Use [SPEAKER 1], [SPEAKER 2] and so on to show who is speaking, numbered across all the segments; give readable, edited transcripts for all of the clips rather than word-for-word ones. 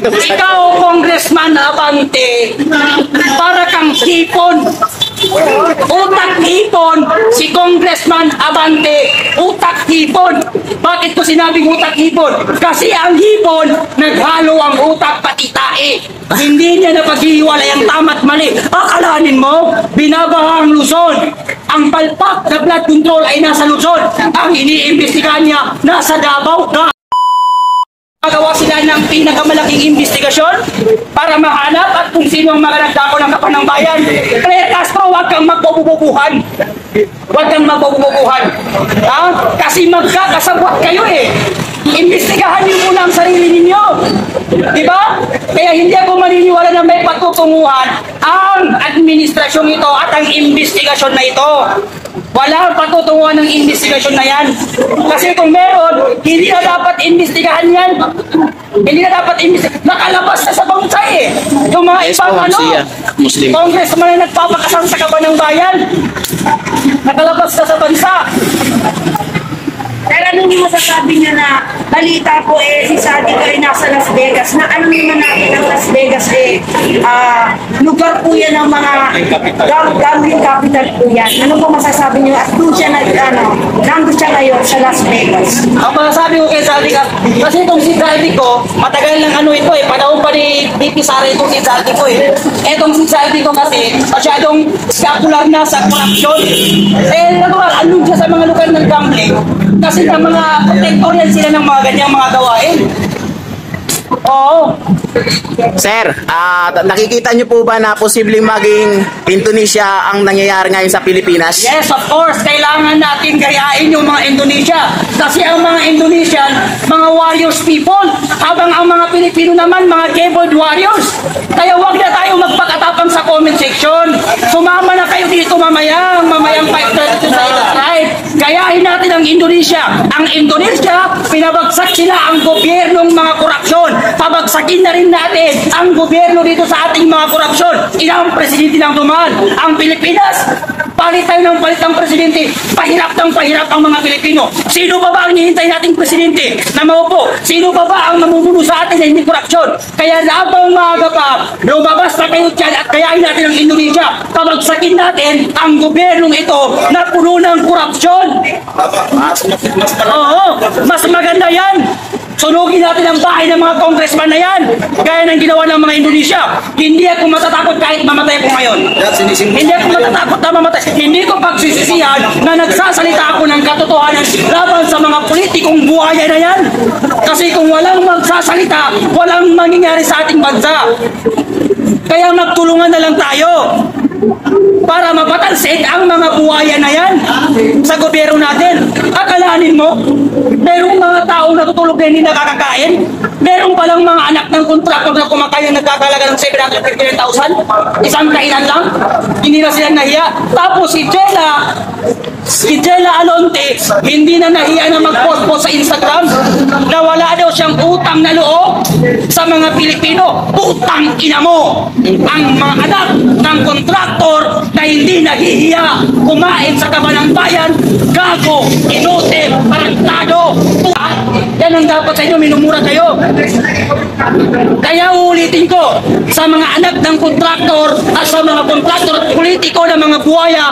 [SPEAKER 1] Ikaw, Congressman Abante, para kang hipon. Utak hipon. Si Congressman Abante, utak hipon. Bakit ko sinabing utak hipon? Kasi ang hipon, naghalo ang utak pati tae. Hindi niya napaghihiwalay ang tama't mali. Akalanin mo, binabaha ang Luzon. Ang palpak na blood control ay nasa Luzon. Ang iniimbestigahan niya, nasa Davao. Magawa sila ng pinakamalaking investigasyon para mahanap at kung sino ang mga nagdako ng kapan ng bayan. Pre Castro, huwag kang magbabububuhan. Huwag kang magbabububuhan. Ha? Kasi magkakasabot kayo eh. Imbestigahan niyo muna ang sarili ninyo. Diba? Kaya hindi ako maniniwala na may patutunguhan ang administrasyon ito at ang investigasyon na ito. Walang patutunguhan ng investigasyon na yan. Kasi kung meron, hindi na dapat investigahan yan. Hindi na dapat investigahan. Nakalabas na sa bansay eh. Yung mga ibang congressman na nagpapakasang sa kaban ng bayan. Nakalabas na sa bansa.
[SPEAKER 2] Pero ano yung masasabi niya na balita po si Saldi ko ay nasa Las Vegas, na ano naman natin ang Las Vegas lugar po yan ng mga gambling capital po yan. Ano po masasabi niyo at doon siya nandun siya ngayon sa Las Vegas?
[SPEAKER 1] Ang masasabi ko kay Saldi kasi itong si Saldi ko, matagal ng panahon pa ni BP Sara itong si Saldi ko eh. Itong si Saldi ko kasi masyadong scapular na sa corruption. Natural, andun siya sa mga lugar ng gambling. Kasi ng mga protectorial sila ng mga ganyang mga gawain. Oo.
[SPEAKER 3] Sir, nakikita niyo po ba na posibleng maging Indonesia ang nangyayari ngayon sa Pilipinas?
[SPEAKER 1] Yes, of course. Kailangan natin gayahin yung mga Indonesia. Kasi ang mga Indonesian, mga warriors people. Habang ang mga Pilipino naman, mga keyboard warriors. Kaya wag na tayo magpakatapang sa comment section. Sumama na kayo dito mamayang 5:30 sa live. Gayahin natin ang Indonesia. Ang Indonesia, pinabagsak sila ang gobyernong mga korupsyon. Pabagsakin na rin natin ang gobyerno dito sa ating mga korupsyon. Ilang presidente lang dumaan. Ang Pilipinas, palit tayo ng palit ng presidente. Pahirap ang mga Pilipino. Sino ba ang hinihintay nating presidente na maupo? Sino ba ang mamumuno sa atin na hindi korupsyon? Kaya habang maaga pa, lumabas na kayo dyan at kayain natin ang Indonesia. Pabagsakin natin ang gobyernong ito na puno ng korupsyon. Oo, mas maganda yan. Sunugin natin ang bahay ng mga congressman na yan. Gaya ng ginawa ng mga Indonesia. Hindi ako matatakot kahit mamatay ko ngayon. Hindi ako matatakot na mamatay. Hindi ko pagsisisihan na nagsasalita ako ng katotohanan laban sa mga politikong buhaya na yan. Kasi kung walang magsasalita, walang mangyayari sa ating bansa. Kaya magtulungan na lang tayo para mapatalsik ang mga buhaya na yan sa gobyerno natin. Akalanin mo, merong mga taong natutulog na hindi nakakakain? Meron palang mga anak ng kontraktor na kumakain nagkakalaga ng 759,000? Isang kainan lang? Hindi na sila nahiya. Tapos si Jella Alonte, hindi na nahiya na mag-post sa Instagram na wala daw siyang utang na loob sa mga Pilipino. Utang ina mo! Ang mga anak ng kontraktor na hindi nahihiya kumain sa kaban ng bayan, gago, inutil, parantado, yan ang dapat sa inyo, minumura kayo. Kaya ulitin ko, sa mga anak ng kontraktor at sa mga kontraktor at politiko ng mga buhaya,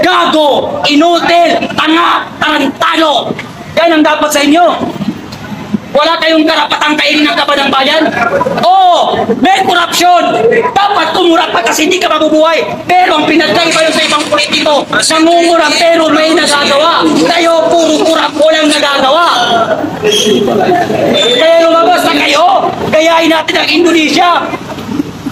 [SPEAKER 1] gago, inutil, tanga, tarantado. Yan ang dapat sa inyo. Wala kayong karapatang kainin ng kaban ng bayan? Oo, may korupsyon. Dapat tumura pa kasi hindi ka mabubuhay. Pero ang pinagkaiba yun sa ibang politiko, nangungurap pero may nagagawa. Tayo puro kurap, walang nagagawa. Kaya lumabas na kayo, gayahin natin ang Indonesia.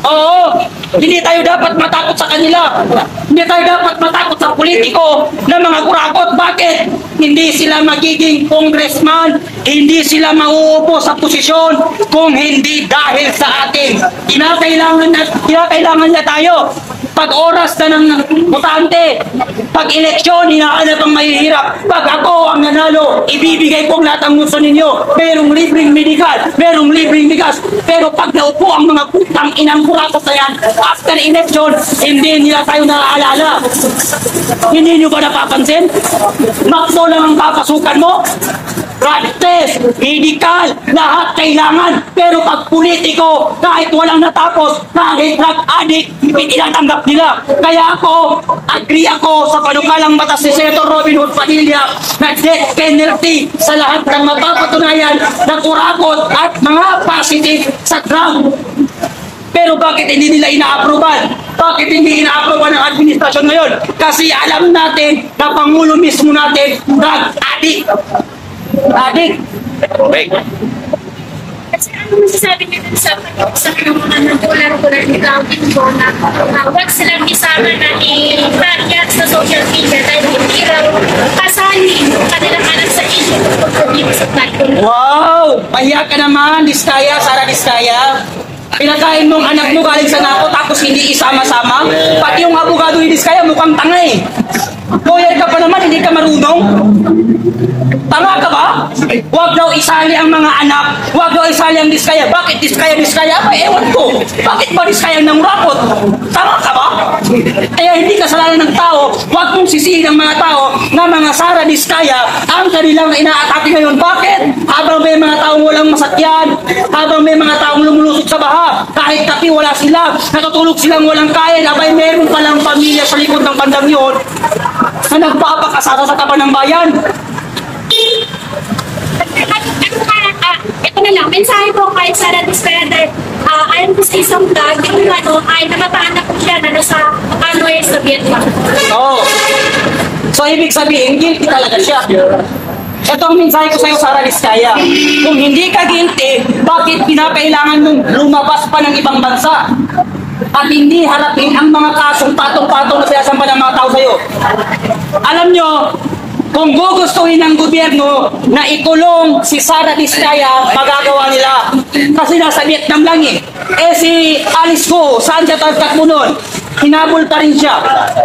[SPEAKER 1] Oo, hindi tayo dapat matakot sa kanila. Hindi tayo dapat matakot sa politiko na mga kurakot. Bakit? Hindi sila magiging congressman, hindi sila mauupo sa posisyon kung hindi dahil sa atin. Kinakailangan na tayo. Pag oras na ng botante, pag eleksyon, hinahanap ang mahihirap. Pag ako ang nanalo, ibibigay ko ang lahat ang gusto ninyo. Merong libreng medical, merong libreng bigas. Pero pag naupo ang mga putang inang kurakot na yan, after election, hindi nila tayo naaalala. Hindi nyo ba napapansin? Makso lang ang papasukan mo. drug test, medical, lahat kailangan. Pero pag politiko, kahit walang natapos, kahit drug addict, itinatanggap nila. Kaya ako, agree ako sa panukalang batas ni Senator Robin Hood Padilla na death penalty sa lahat ng mapapatunayan na kurakot at mga positive sa drug. Pero bakit hindi nila ina-aproban? Bakit hindi ina-aproban ng administrasyon ngayon? Kasi alam natin na Pangulo mismo natin, drug addict. Addict.
[SPEAKER 3] Okay.
[SPEAKER 4] Kasi ano masasabi niyo dun sa pag-iusap ng mga nagular-gular ni Claudine Go na huwag silang isama na i-target sa social media dahil hindi raw kasali yung kanilang anak sa issue ng problema sa platform.
[SPEAKER 1] Wow! Pahiya ka naman, Diskaya, Sara Diskaya. Pinakain mong anak mo galing sa nako tapos hindi isama-sama. Pati yung abogado ni Diskaya mukhang tanga eh. Lawyer ka pa naman, hindi ka marunong. Tanga ka ba? Huwag daw isali ang mga anak. Huwag daw isali ang Diskaya. Bakit Diskaya? Ay, ewan ko. Bakit ba Diskaya ng rakot? Tanga ka ba? Kaya hindi kasalanan ng tao. Huwag mong sisihin ang mga tao na mga Sara Diskaya ang kanilang inaatake ngayon. Bakit? Habang may mga taong walang masakyan, habang may mga taong lumulusot sa baha, kahit kapi wala sila, natutulog silang walang kain, abay meron palang pamilya sa likod ng bandang yun na nagpapakasara sa taban ng bayan.
[SPEAKER 4] Ito na lang, mensahe po kay Sara Diskaya. Ayon po sa isang vlog, yung ay nakapaanak po siya na sa Hanoi sa Vietnam.
[SPEAKER 1] Oo. So, ibig sabihin, guilty talaga siya. Ito ang mensahe ko sa'yo, Sara Diskaya. Kung hindi ka guilty, bakit pinapailangan mong lumabas pa ng ibang bansa? At hindi harapin ang mga kasong patong-patong na sinasampa ng mga tao sa'yo. Alam nyo, kung gugustuhin ng gobyerno na ikulong si Sara Diskaya, magagawa nila. Kasi nasa Vietnam lang eh. Eh si Alice Go, saan siya tagkat mo nun? Hinabol pa rin siya.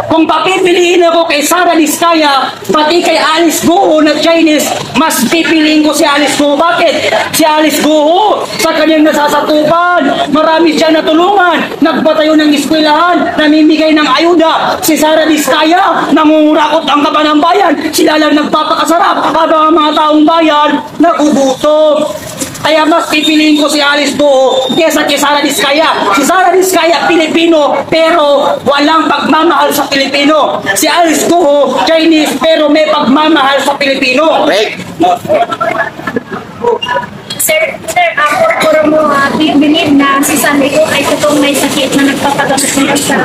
[SPEAKER 1] Kung papipiliin ako kay Sara Diskaya, pati kay Alice Go na Chinese, mas pipiliin ko si Alice Go. Bakit? Si Alice Go, sa kanyang nasasatupan, marami siya natulungan, nagpatayo ng eskwelahan, namimigay ng ayuda. Si Sara Diskaya, nangungurakot ang kaban ng bayan, sila lang nagpapakasarap, habang ang mga taong bayan, nagugutom. Kaya mas pipiliin ko si Alice Go kesa kay Sara Diskaya. Si Sara Diskaya, Pilipino, pero walang pagmamahal sa Pilipino. Si Alice Go, Chinese, pero may pagmamahal sa Pilipino.
[SPEAKER 3] Correct.
[SPEAKER 4] Sir, puro mo believe na si Sandy Go ay totoong may sakit na nagpapagamot niya sa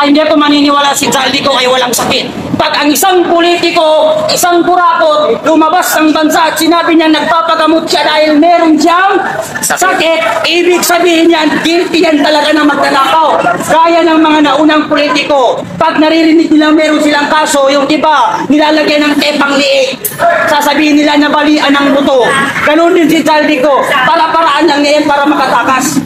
[SPEAKER 1] Hindi ako maniniwala si Saldi ko ay walang sakit. Pag ang isang politiko, isang kurakot, lumabas ng bansa at sinabi niya nagpapagamot siya dahil meron siyang sakit, ibig sabihin yan, guilty yan talaga na magnanakaw. Gaya ng mga naunang politiko. Pag naririnig nila meron silang kaso, yung iba, nilalagay ng tepang liig. Sasabihin nila na balian ng buto. Ganun din si Saldi ko. Para-paraan lang niya yan para makatakas.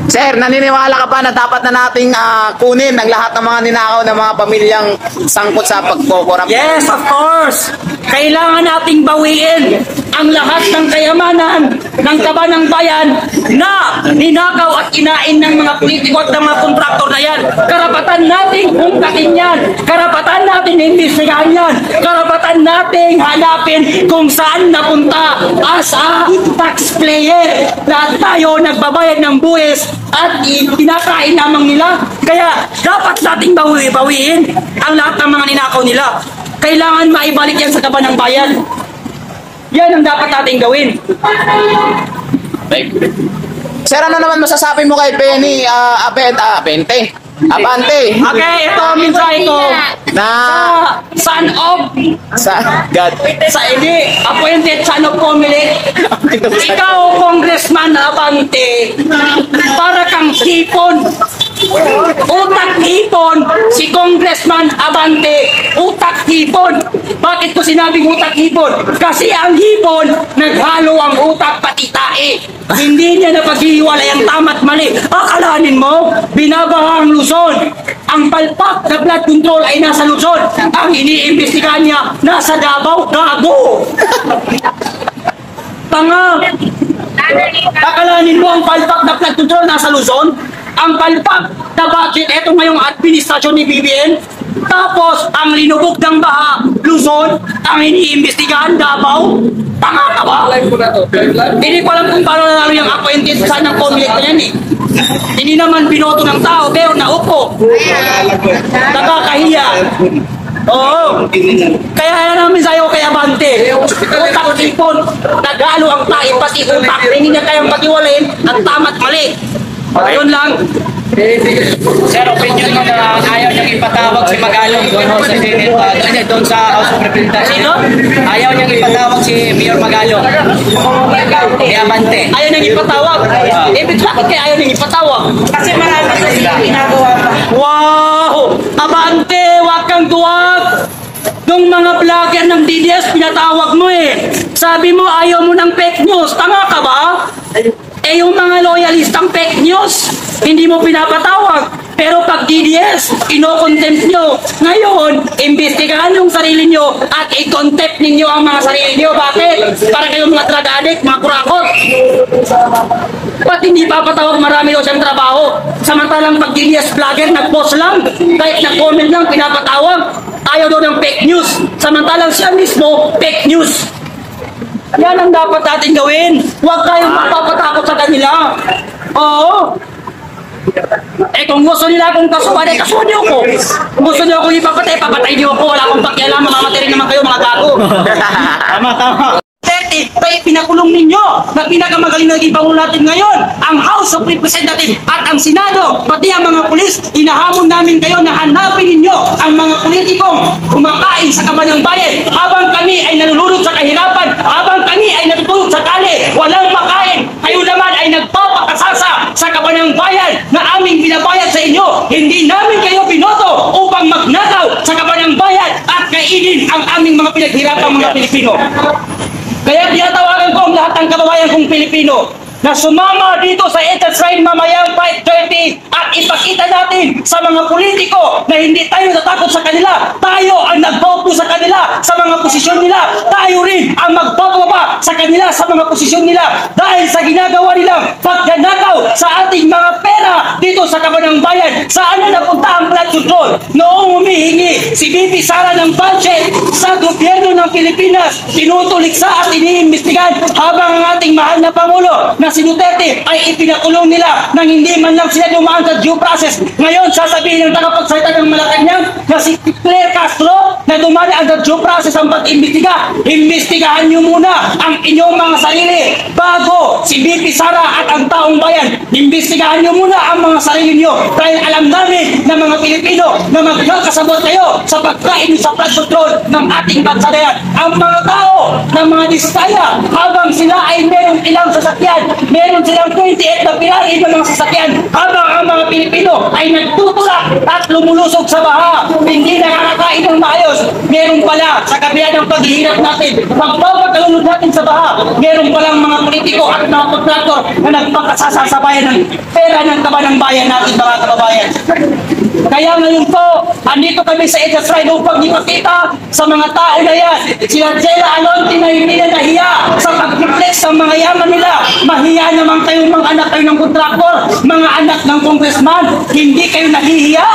[SPEAKER 3] Sir, naniniwala ka ba na dapat na nating kunin ang lahat ng mga ninakaw ng mga pamilyang sangkot sa pagkokorap?
[SPEAKER 1] Yes, of course. Kailangan nating bawiin ang lahat ng kayamanan ng kaban ng bayan na ninakaw at kinain ng mga politiko at ng mga kontraktor na yan. Karapatan nating ungkatin yan. Karapatan natin imbestigahan yan. Karapatan nating hanapin kung saan napunta as a taxpayer. Lahat tayo nagbabayad ng buwis at pinakain lamang nila. Kaya dapat nating bawiin ang lahat ng mga ninakaw nila. Kailangan maibalik yan sa kaban ng bayan. Yan ang dapat nating gawin.
[SPEAKER 3] Sir, ano naman masasabi mo kay Benny Abante?
[SPEAKER 1] Okay, ito ang mensahe ko.
[SPEAKER 3] Na
[SPEAKER 1] Son of
[SPEAKER 3] God.
[SPEAKER 1] sa hindi appointed son of Comelec. Ikaw, Congressman Abante, para kang hipon. Utak hipon, si Congressman Abante, utak hipon. Bakit ko sinabing utak hipon? Kasi ang hipon, naghalo ang utak pati tae. Hindi niya napaghihiwalay ang tama't mali. Akalanin mo, binabaha ang Luzon. Ang palpak na blood control ay nasa Luzon. Ang iniimbestigahan niya, nasa Davao. Gago! Tanga! Akalanin mo ang palpak na flood control nasa Luzon? Ang palpak na budget, eto ngayong administrasyon ni BBM, Tapos, ang linubog ng baha, Luzon, ang iniimbestigahan, Davao. Tanga ka ba? Hindi ko alam kung paano nanalo yung appointed sa ng COMELEC na yan eh. Hindi naman binoto ng tao, pero naupo. Nakakahiya. Oo. Kaya namin sa'yo kay Abante. Utak sipon, nagalo ang tayo, pati utak. Hindi na kayang pag-iwalayin ang tama't mali. Yun lang.
[SPEAKER 5] Sir, opinion mo na ayaw niyang ipatawag si Magalong doon sa Senate, doon sa House of Representatives.
[SPEAKER 1] Sino?
[SPEAKER 5] Ayaw niyang ipatawag si Mayor Magalong. Ni Abante.
[SPEAKER 1] Ayaw niyang ipatawag. Bakit kaya ayaw niyang ipatawag?
[SPEAKER 2] Kasi marami na silang ginagawa pa.
[SPEAKER 1] Wow! Abante, wag kang duwag! Yung mga vlogger ng DDS, pinatawag mo eh. Sabi mo, ayaw mo ng fake news. Tanga ka ba? Eh yung mga loyalistang fake news, hindi mo pinapatawag. Pero pag DDS, ino-contempt nyo. Ngayon, imbestigahan yung sarili nyo at i-contempt ninyo ang mga sarili nyo. Bakit? Para kayong mga drug addict, mga kurakot. Ba't hindi papatawag? Marami daw siyang trabaho. Samantalang pag DDS vlogger, nag-post lang. Kahit nag-comment lang, pinapatawag. Ayaw daw ng fake news. Samantalang siya mismo, fake news. Yan ang dapat natin gawin. Huwag kayong magpapatakot sa kanila. Oo. Eh kung gusto nila akong kasuhan, eh kasuhan niyo ako. Kung gusto niyo akong ipapatay, papatay niyo ako. Wala akong pakialam, mamamatay rin naman kayo mga gago. Tama. 30, kaya pinakulong ninyo na pinakamagaling na naging Pangulo natin ngayon, ang House of Representatives at ang Senado, pati ang mga pulis, hinahamon namin kayo na hanapin ninyo ang mga politikong kumakain sa kaban ng bayan habang kami ay nalulunod sa kahirapan, habang kami ay natutulog sa kali, walang makain. Kayo naman ay nagpapakasasa sa kaban ng bayan na aming binabayad sa inyo. Hindi namin kayo binoto upang magnakaw sa kaban ng bayan at kainin ang aming mga pinaghirapang mga Pilipino. Kaya tinatawagan ko ang lahat ng kababayan kong Pilipino na sumama dito sa Etas Ride mamayang 5:30 at ipakita natin sa mga politiko na hindi tayo natatakot sa kanila. Tayo ang nagboto sa kanila sa mga posisyon nila. Tayo rin ang magboto pa sa kanila sa mga posisyon nila dahil sa ginagawa nilang pagdanakaw sa ating mga pera dito sa kaban ng bayan. Saan na napunta ang flood control? Noong humihingi si BP Sara ng budget sa gobyerno ng Pilipinas, tinutuliksa at iniimbestigahan habang ang ating mahal na Pangulo na si Duterte ay ipinakulong nila nang hindi man lang sila dumaan sa due process. Ngayon, sasabihin ng tagapagsalita ng Malacanang na si Claire Castro na dumaan sa due process ang pag-imbestiga. Imbestigahan nyo muna ang inyong mga sarili bago si BP Sara at ang taong bayan. Imbestigahan nyo muna ang mga sarili nyo dahil alam namin na mga Pilipino na magkakasabot kayo sa pagkain sa flood control ng ating bansa na yan. Ang mga tao ng mga diskaya habang sila ay merong ilang sasakyan, meron silang 28 na pirahin ng mga sasakyan habang ang mga Pilipino ay nagtutulak at lumulusog sa baha. Hindi nakakakain ng maayos. Meron pala sa kabila ng paghihirap natin, pagpapagalunod natin sa baha, meron palang mga politiko at mga kontraktor na nagpakasasa sa bayan ng pera ng kaban ng bayan natin, mga kababayan. Kaya ngayon po, andito kami sa Etas Ride upang ipakita sa mga tao na yan. Sila Jela Alonte na hindi na nahiya sa pag-reflex ng mga yaman nila. Mahiya naman kayo mga anak kayo ng kontraktor, mga anak ng congressman. Hindi kayo nahihiya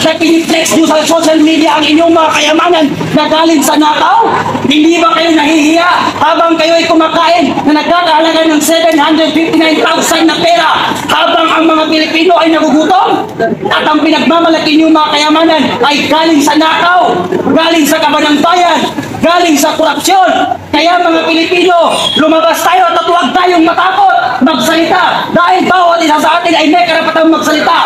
[SPEAKER 1] na piniflex nyo sa social media ang inyong mga kayamanan na galing sa nakaw. Hindi ba kayo nahihiya habang kayo ay kumakain na nagkakahalaga ng 759,000 na pera habang ang mga Pilipino ay nagugutom? At ang pinagmamalaki niyong mga kayamanan ay galing sa nakaw, galing sa kaban ng bayan, galing sa korupsyon. Kaya mga Pilipino, lumabas tayo at huwag tayong matakot magsalita dahil bawat isa sa atin ay may karapatang magsalita.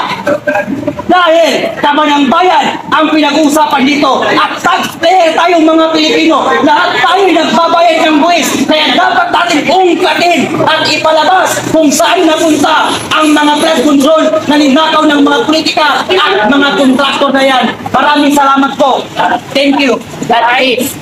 [SPEAKER 1] Dahil kaban ng bayan ang pinag-uusapan dito at taxpayer tayong mga Pilipino. Lahat tayo nagbabayad ng buwis. Kaya dapat natin ungkatin at ipalabas kung saan napunta ang mga flood control na ninakaw ng mga politika at mga kontraktor na yan. Maraming salamat po. Thank you. That is.